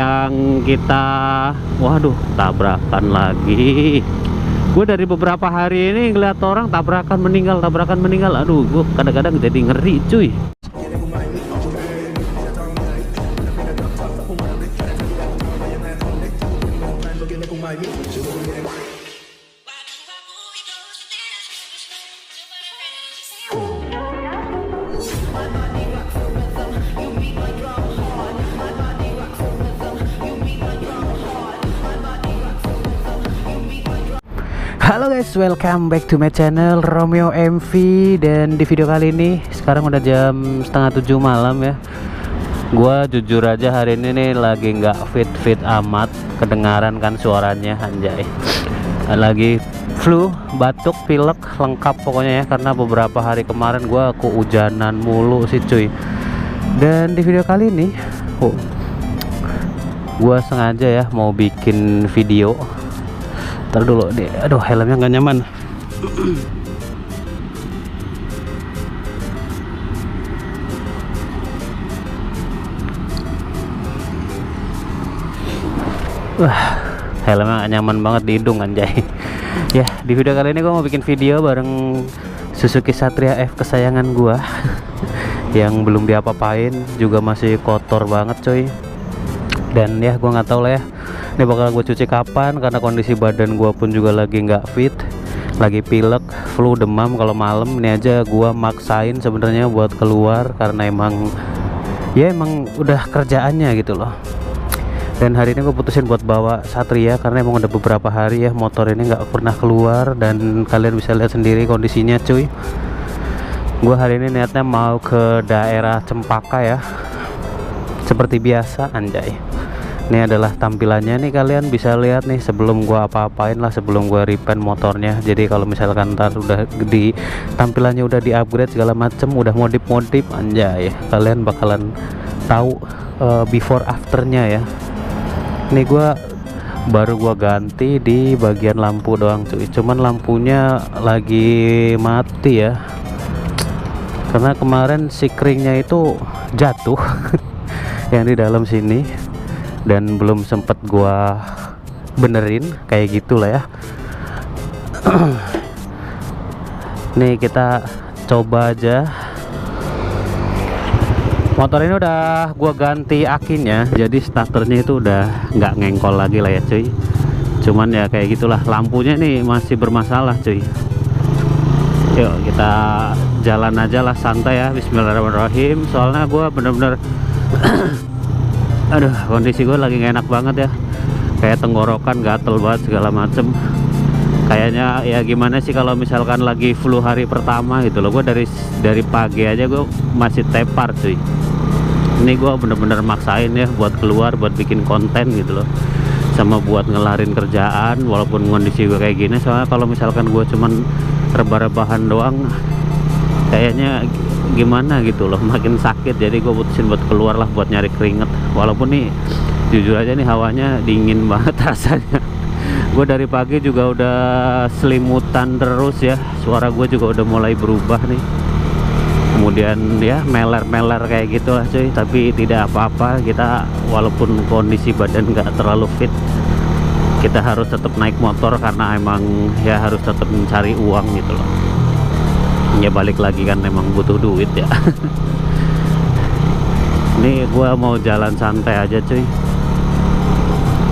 yang kita, waduh, tabrakan lagi. Gue dari beberapa hari ini ngeliat orang tabrakan meninggal. Aduh, gue kadang-kadang jadi ngeri cuy. Halo guys, welcome back to my channel Romeo MV. Dan di video kali ini, sekarang udah jam 6:30 malam ya. Gua jujur aja hari ini nih lagi nggak fit amat. Kedengaran kan suaranya, anjay. Lagi flu, batuk, pilek, lengkap pokoknya ya. Karena beberapa hari kemarin gua kehujanan mulu sih cuy. Dan di video kali ini gua sengaja ya mau bikin video. Ntar dulu deh, aduh helmnya nggak nyaman. Wah, helmnya nggak nyaman banget di hidung anjay. Ya, di video kali ini gue mau bikin video bareng Suzuki Satria F kesayangan gua yang belum diapa-apain, juga masih kotor banget coy. Dan ya gue nggak tahu lah ya ini bakal gue cuci kapan, karena kondisi badan gue pun juga lagi nggak fit, lagi pilek, flu, demam. Kalau malam ini aja gue maksain sebenarnya buat keluar karena emang udah kerjaannya gitu loh. Dan hari ini gue putusin buat bawa Satria karena emang udah beberapa hari ya motor ini nggak pernah keluar, dan kalian bisa lihat sendiri kondisinya cuy. Gue hari ini niatnya mau ke daerah Cempaka ya, seperti biasa anjay. Ini adalah tampilannya nih, kalian bisa lihat nih sebelum gua apa-apain lah, sebelum gua repaint motornya. Jadi kalau misalkan ntar udah di tampilannya udah di upgrade segala macem, udah modif anjay, kalian bakalan tahu before afternya ya. Ini baru gua ganti di bagian lampu doang cuy, cuman lampunya lagi mati ya, karena kemarin sikringnya itu jatuh yang di dalam sini, dan belum sempet gua benerin kayak gitulah ya. Nih kita coba aja. Motor ini udah gua ganti akinya, jadi starternya itu udah nggak ngengkol lagi lah ya cuy. Cuman ya kayak gitulah, lampunya nih masih bermasalah cuy. Yuk kita jalan aja lah, santai ya, bismillahirrahmanirrahim. Soalnya gua bener-bener aduh, kondisi gue lagi gak enak banget ya, kayak tenggorokan, gatel banget segala macem. Kayaknya ya gimana sih kalau misalkan lagi flu hari pertama gitu loh. Gue dari pagi aja gue masih tepar cuy. Ini gue bener-bener maksain ya buat keluar, buat bikin konten gitu loh, sama buat ngelarin kerjaan walaupun kondisi gue kayak gini. Soalnya kalau misalkan gue cuman rebah-rebahan doang, kayaknya gimana gitu loh, makin sakit. Jadi gue putusin buat keluar lah, buat nyari keringet. Walaupun nih jujur aja nih hawanya dingin banget rasanya. Gue dari pagi juga udah selimutan terus ya, suara gue juga udah mulai berubah nih. Kemudian ya meler-meler kayak gitu lah cuy. Tapi tidak apa-apa, kita walaupun kondisi badan gak terlalu fit, kita harus tetap naik motor karena emang ya harus tetap mencari uang gitu loh. Ya balik lagi kan emang butuh duit ya. Ini gua mau jalan santai aja cuy,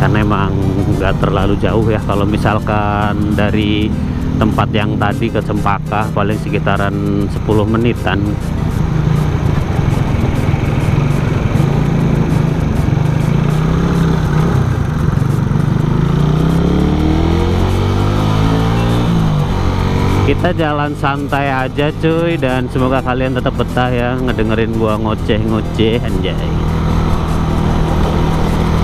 karena emang nggak terlalu jauh ya. Kalau misalkan dari tempat yang tadi ke Cempaka paling sekitaran 10 menitan. Kita jalan santai aja cuy, dan semoga kalian tetap betah ya ngedengerin gua ngoceh-ngoceh anjay.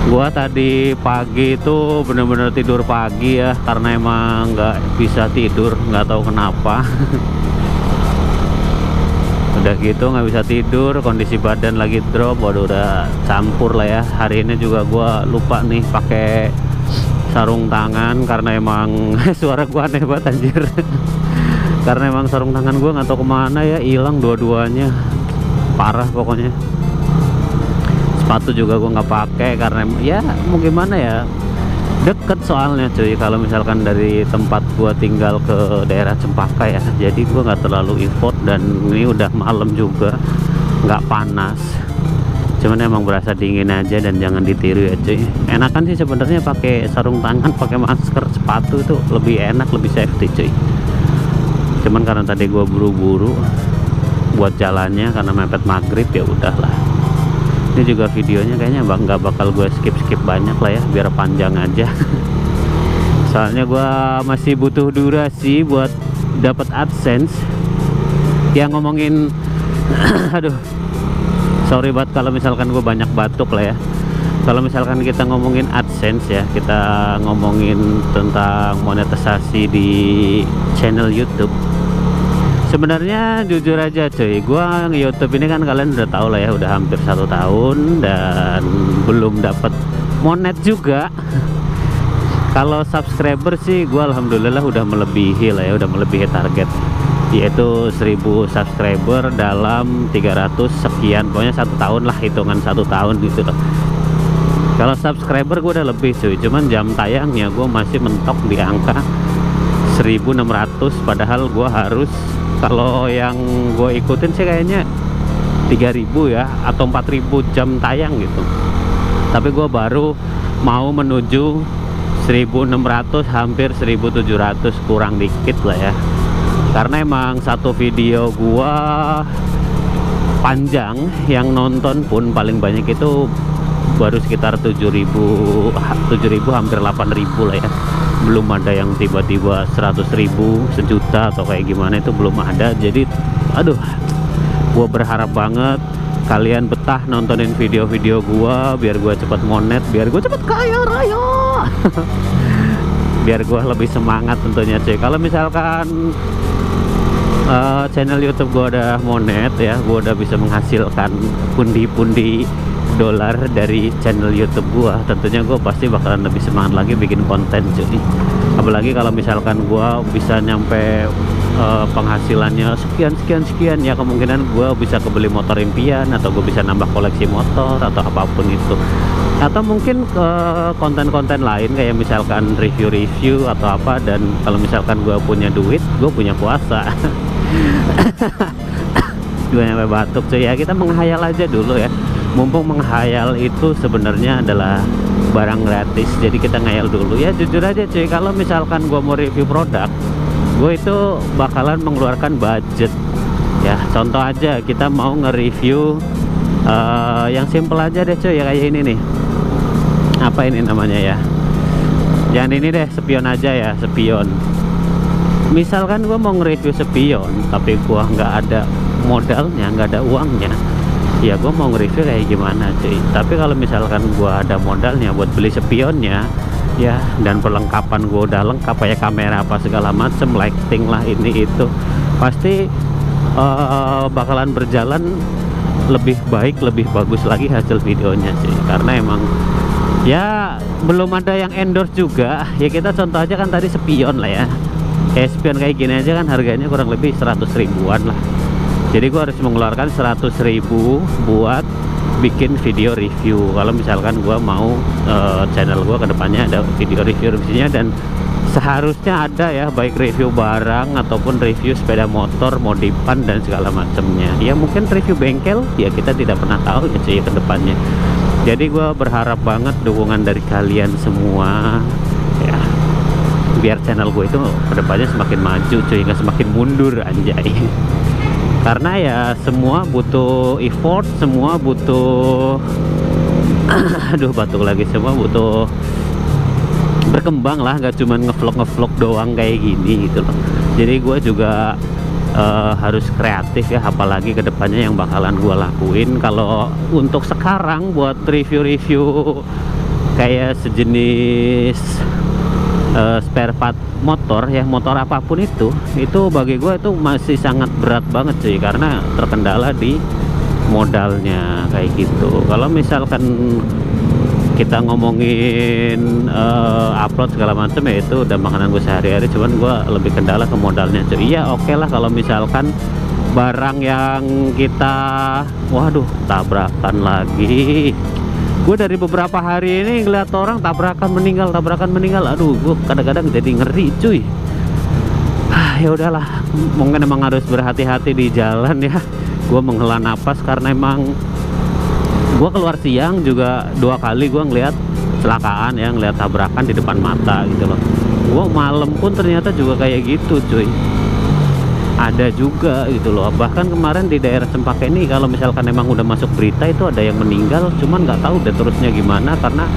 Gua tadi pagi itu bener-bener tidur pagi ya, karena emang nggak bisa tidur, nggak tahu kenapa. Udah gitu nggak bisa tidur, kondisi badan lagi drop, waduh udah campur lah ya. Hari ini juga gua lupa nih pakai sarung tangan karena emang suara gua aneh banget anjir. Karena emang sarung tangan gue nggak tahu kemana ya, hilang dua-duanya, parah pokoknya. Sepatu juga gue nggak pakai karena ya mau gimana ya, deket soalnya cuy. Kalau misalkan dari tempat gue tinggal ke daerah Cempaka ya, jadi gue nggak terlalu effort. Dan ini udah malam juga, nggak panas, cuman emang berasa dingin aja. Dan jangan ditiru ya cuy, enakan sih sebenarnya pakai sarung tangan, pakai masker, sepatu itu lebih enak, lebih safety cuy. Cuman karena tadi gue buru-buru buat jalannya karena mepet maghrib, ya udahlah. Ini juga videonya kayaknya nggak bakal gue skip banyak lah ya, biar panjang aja. Soalnya gue masih butuh durasi buat dapat AdSense. Ya ngomongin aduh, sorry banget kalau misalkan gue banyak batuk lah ya. Kalau misalkan kita ngomongin AdSense ya, kita ngomongin tentang monetisasi di channel YouTube. Sebenarnya jujur aja cuy, gua nge-YouTube ini kan kalian udah tahu lah ya, udah hampir 1 tahun dan belum dapat monet juga. Kalau subscriber sih gua alhamdulillah udah melebihi lah ya, udah melebihi target, yaitu 1000 subscriber dalam 300 sekian, pokoknya 1 tahun lah, hitungan 1 tahun gitu loh. Kalau subscriber gue udah lebih cuy, cuman jam tayangnya gue masih mentok di angka 1600, padahal gue harus, kalau yang gue ikutin sih kayaknya 3000 ya, atau 4000 jam tayang gitu. Tapi gue baru mau menuju 1600, hampir 1700, kurang dikit lah ya. Karena emang satu video gue panjang, yang nonton pun paling banyak itu baru sekitar 7.000 hampir 8.000 lah ya. Belum ada yang tiba-tiba 100.000, sejuta atau kayak gimana, itu belum ada. Jadi aduh, gua berharap banget kalian betah nontonin video-video gua, biar gua cepat monet, biar gua cepat kaya raya. Biar gua lebih semangat tentunya cuy. Kalau misalkan channel YouTube gua udah monet ya, gua udah bisa menghasilkan pundi-pundi dolar dari channel YouTube gua, tentunya gua pasti bakalan lebih semangat lagi bikin konten cuy. Apalagi kalau misalkan gua bisa nyampe penghasilannya sekian ya, kemungkinan gua bisa kebeli motor impian, atau gua bisa nambah koleksi motor, atau apapun itu. Atau mungkin konten-konten lain kayak misalkan review-review atau apa. Dan kalau misalkan gua punya duit, gua punya kuasa. Gue nyampe batuk cuy ya, kita menghayal aja dulu ya. Mumpung menghayal itu sebenarnya adalah barang gratis, jadi kita ngayal dulu ya. Jujur aja cuy, kalau misalkan gue mau review produk, gue itu bakalan mengeluarkan budget ya. Contoh aja, kita mau nge-review yang simple aja deh cuy ya, kayak ini nih. Apa ini namanya ya, jangan ini deh, spion aja ya, spion. Misalkan gue mau nge-review spion, tapi gue nggak ada modalnya, nggak ada uangnya, ya gue mau nge-review kayak gimana cuy. Tapi kalau misalkan gue ada modalnya buat beli spionnya ya, dan perlengkapan gue udah lengkap kayak kamera apa segala macem, lighting lah ini itu, pasti bakalan berjalan lebih baik, lebih bagus lagi hasil videonya sih. Karena emang ya belum ada yang endorse juga ya. Kita contoh aja kan tadi spion lah ya, kayak spion kayak gini aja kan harganya kurang lebih 100 ribuan lah. Jadi gua harus mengeluarkan 100.000 buat bikin video review. Kalau misalkan gua mau channel gua kedepannya ada video reviewnya, dan seharusnya ada ya, baik review barang ataupun review sepeda motor, modifan dan segala macamnya. Ya mungkin review bengkel ya, kita tidak pernah tahu ya cuy kedepannya. Jadi gua berharap banget dukungan dari kalian semua ya, biar channel gue itu kedepannya semakin maju cuy, nggak semakin mundur anjay. Karena ya semua butuh effort, semua butuh aduh batuk lagi, semua butuh berkembang lah, nggak cuma ngevlog doang kayak gini gitu loh. Jadi gue juga harus kreatif ya, apalagi kedepannya yang bakalan gue lakuin. Kalau untuk sekarang buat review-review kayak sejenis spare part motor ya, motor apapun itu bagi gue itu masih sangat berat banget cuy, karena terkendala di modalnya kayak gitu. Kalau misalkan kita ngomongin upload segala macam ya, itu udah makanan gue sehari-hari, cuman gue lebih kendala ke modalnya cuy. Iya oke lah kalau misalkan barang yang kita waduh tabrakan lagi, Gue dari beberapa hari ini ngeliat orang tabrakan meninggal, aduh gue kadang-kadang jadi ngeri cuy. Ya udahlah, mungkin emang harus berhati-hati di jalan ya. Gue menghela napas karena emang gue keluar siang juga 2 kali gue ngeliat kecelakaan ya, ngeliat tabrakan di depan mata gitu loh. Gue malam pun ternyata juga kayak gitu cuy, ada juga gitu loh. Bahkan kemarin di daerah Cempaka ini kalau misalkan emang udah masuk berita itu ada yang meninggal, cuman nggak tahu deh terusnya gimana karena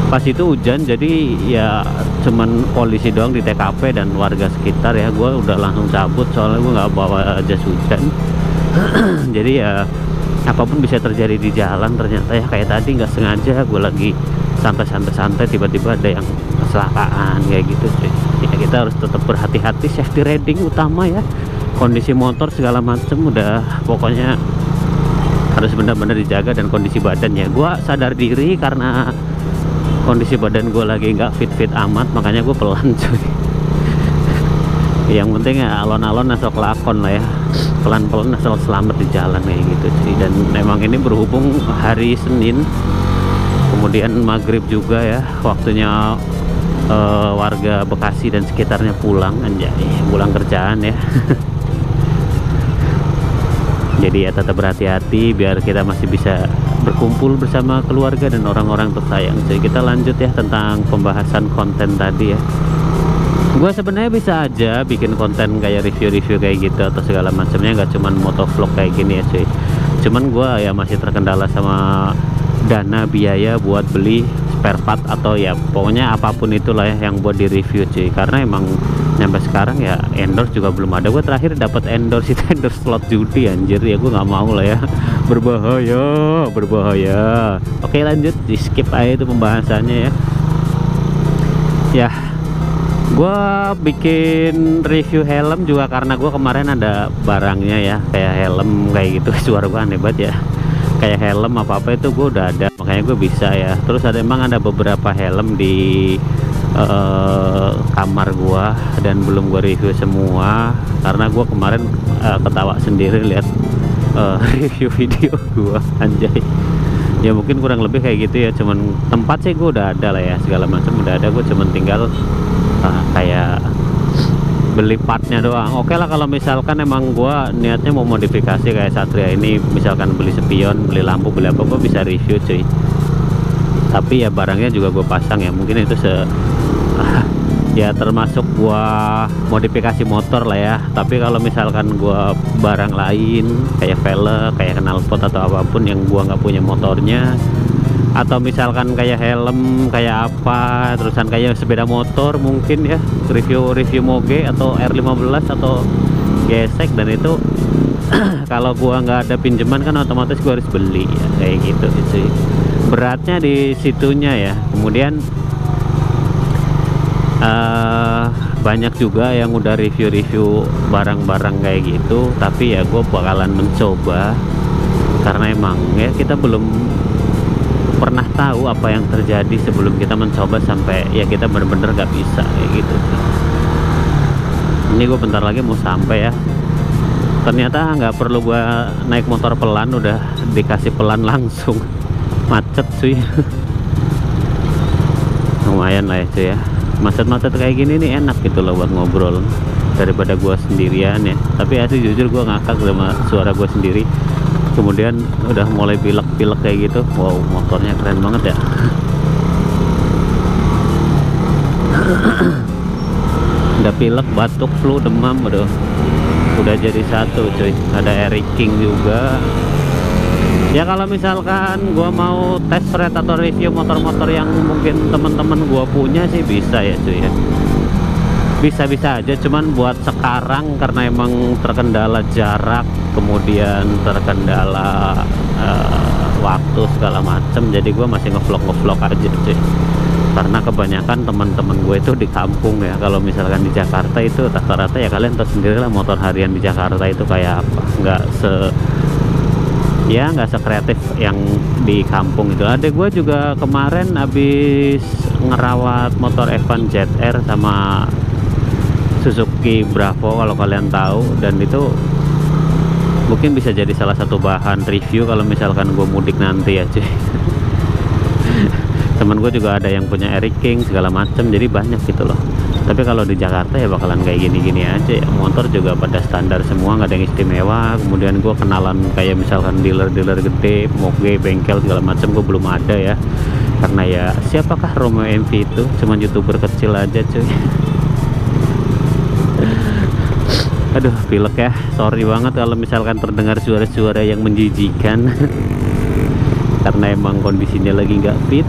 pas itu hujan, jadi ya cuman polisi doang di TKP dan warga sekitar ya. Gue udah langsung cabut soalnya gue nggak bawa jas hujan. Jadi ya apapun bisa terjadi di jalan ternyata ya. Kayak tadi nggak sengaja gue lagi santai-santai tiba-tiba ada yang kecelakaan kayak gitu cuy. Ya kita harus tetap berhati-hati, safety riding utama ya. Kondisi motor segala macem udah pokoknya harus benar-benar dijaga, dan kondisi badan ya. Gue sadar diri karena kondisi badan gue lagi nggak fit amat, makanya gue pelan cuy. Yang penting ya alon-alon asal kelakon lah ya, pelan-pelan asal selamat di jalan kayak gitu cuy. Dan memang ini berhubung hari Senin, kemudian maghrib juga ya, waktunya warga Bekasi dan sekitarnya pulang, anjay, pulang kerjaan ya. Jadi ya tetap berhati-hati biar kita masih bisa berkumpul bersama keluarga dan orang-orang tersayang. Jadi kita lanjut ya tentang pembahasan konten tadi ya. Gue sebenarnya bisa aja bikin konten kayak review-review kayak gitu atau segala macamnya, nggak cuman motovlog kayak gini ya cuy. Cuman gue ya masih terkendala sama dana biaya buat beli spare part atau ya pokoknya apapun itulah ya yang buat di review cuy. Karena emang sampai sekarang ya endorse juga belum ada. Gue terakhir dapat endorse itu endorse slot judi, anjir ya, gue nggak mau lah ya. berbahaya. Oke lanjut, di skip aja itu pembahasannya ya. Ya gue bikin review helm juga karena gue kemarin ada barangnya ya, kayak helm kayak gitu. Suara gue aneh banget ya, kayak helm apa itu gue udah ada, makanya gue bisa ya. Terus emang ada beberapa helm di kamar gua dan belum gua review semua karena gua kemarin ketawa sendiri lihat review video gua, anjay. Ya mungkin kurang lebih kayak gitu ya, cuman tempat sih gua udah ada lah ya, segala macam udah ada. Gua cuman tinggal kayak beli partnya doang. Oke lah kalau misalkan emang gua niatnya mau modifikasi kayak Satria ini, misalkan beli spion, beli lampu, beli apa, gua bisa review cuy. Tapi ya barangnya juga gue pasang ya, mungkin itu ya termasuk gua modifikasi motor lah ya. Tapi kalau misalkan gua barang lain kayak velg, kayak knalpot atau apapun yang gua nggak punya motornya, atau misalkan kayak helm, kayak apa, terusan kayak sepeda motor mungkin ya, review moge atau R15 atau gesek, dan itu kalau gua nggak ada pinjaman kan otomatis gua harus beli ya, kayak gitu sih. Beratnya di situnya ya. Kemudian banyak juga yang udah review barang-barang kayak gitu, tapi ya gue bakalan mencoba karena emang ya kita belum pernah tahu apa yang terjadi sebelum kita mencoba sampai ya kita bener-bener gak bisa kayak gitu. Ini gue bentar lagi mau sampai ya. Ternyata nggak perlu gue naik motor pelan, udah dikasih pelan langsung. Macet cuy. Lumayan lah ya cuy ya, macet-macet kayak gini nih enak gitu loh buat ngobrol daripada gua sendirian ya. Tapi asli jujur gua ngakak sama suara gua sendiri. Kemudian udah mulai pilek-pilek kayak gitu. Wow, motornya keren banget ya. Udah pilek, batuk, flu, demam, aduh udah jadi satu cuy. Ada Eric King juga. Ya kalau misalkan gua mau test ride atau review motor-motor yang mungkin teman-teman gua punya sih bisa ya cuy ya. Bisa-bisa aja, cuman buat sekarang karena emang terkendala jarak, kemudian terkendala waktu segala macem, jadi gua masih ngevlog aja cuy. Karena kebanyakan teman-teman gue itu di kampung ya. Kalau misalkan di Jakarta itu rata-rata ya kalian tahu sendiri lah motor harian di Jakarta itu kayak apa. Nggak sekreatif yang di kampung itu. Adek gue juga kemarin habis ngerawat motor Evan ZR sama Suzuki Bravo kalau kalian tahu, dan itu mungkin bisa jadi salah satu bahan review kalau misalkan gue mudik nanti ya cuy. Temen gue juga ada yang punya Eric King segala macem, jadi banyak gitu loh. Tapi kalau di Jakarta ya bakalan kayak gini-gini aja ya. Motor juga pada standar semua, nggak ada yang istimewa. Kemudian gue kenalan kayak misalkan dealer-dealer gede, moge, bengkel segala macam gue belum ada ya. Karena ya siapakah Romeo MV itu, cuman youtuber kecil aja cuy. Aduh pilek ya, sorry banget kalau misalkan terdengar suara-suara yang menjijikan. Karena emang kondisinya lagi nggak fit.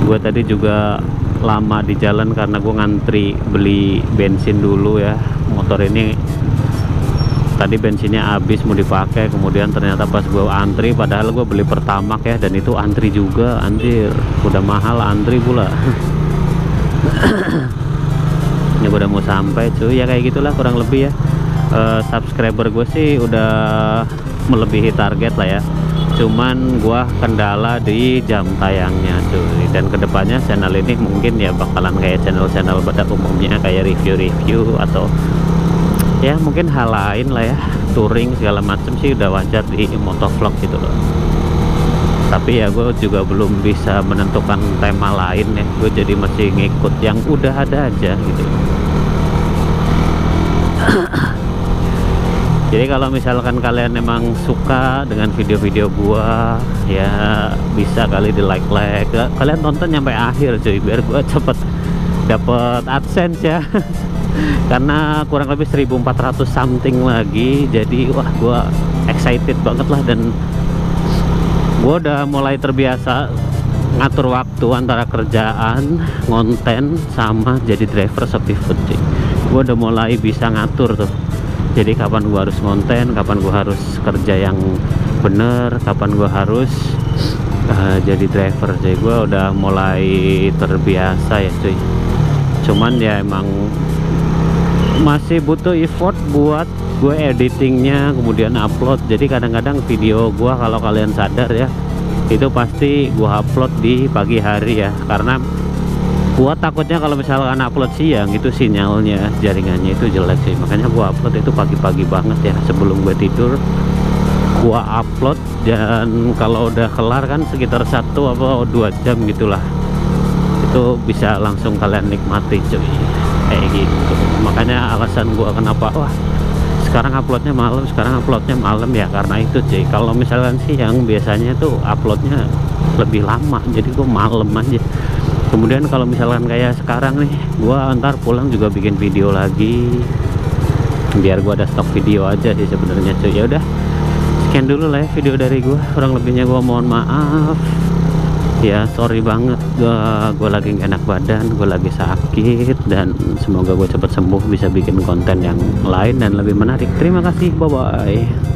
Gue tadi juga lama di jalan karena gue ngantri beli bensin dulu ya. Motor ini tadi bensinnya habis mau dipakai, kemudian ternyata pas gue antri, padahal gue beli Pertamax ya, dan itu antri juga, anjir udah mahal antri pula. Ini udah mau sampai cuy, ya kayak gitulah kurang lebih ya. Subscriber gue sih udah melebihi target lah ya, cuman gua kendala di jam tayangnya cuy. Dan kedepannya channel ini mungkin ya bakalan kayak channel-channel pada umumnya, kayak review-review atau ya mungkin hal lain lah ya, touring segala macam sih udah wajar di motovlog gitu loh. Tapi ya gue juga belum bisa menentukan tema lain ya, gue jadi masih ngikut yang udah ada aja gitu. Jadi kalau misalkan kalian emang suka dengan video-video gua ya bisa kali di like, kalian tonton sampai akhir cuy, biar gua cepet dapet AdSense ya. Karena kurang lebih 1400 something lagi, jadi wah gua excited banget lah. Dan gua udah mulai terbiasa ngatur waktu antara kerjaan, ngonten, sama jadi driver Shopee Food cuy. Gua udah mulai bisa ngatur tuh. Jadi kapan gua harus ngonten, kapan gua harus kerja yang bener, kapan gua harus jadi driver. Jadi gua udah mulai terbiasa ya cuy. Cuman ya emang masih butuh effort buat gue editingnya, kemudian upload. Jadi kadang-kadang video gua kalau kalian sadar ya, itu pasti gua upload di pagi hari ya, karena gua takutnya kalau misalkan upload siang itu sinyalnya, jaringannya itu jelek sih. Makanya gua upload itu pagi-pagi banget ya, sebelum gue tidur gua upload. Dan kalau udah kelar kan sekitar 1 atau 2 jam gitulah, itu bisa langsung kalian nikmati cuy, kayak gitu. Makanya alasan gua kenapa wah sekarang uploadnya malam ya, karena itu cuy. Kalau misalkan siang biasanya tuh uploadnya lebih lama, jadi gua malam aja. Kemudian kalau misalkan kayak sekarang nih, gua ntar pulang juga bikin video lagi, biar gua ada stok video aja sih sebenarnya cuy. Ya udah, sekian dulu lah ya video dari gua. Kurang lebihnya gua mohon maaf ya, sorry banget. Gua lagi gak enak badan, gua lagi sakit, dan semoga gua cepet sembuh bisa bikin konten yang lain dan lebih menarik. Terima kasih, bye bye.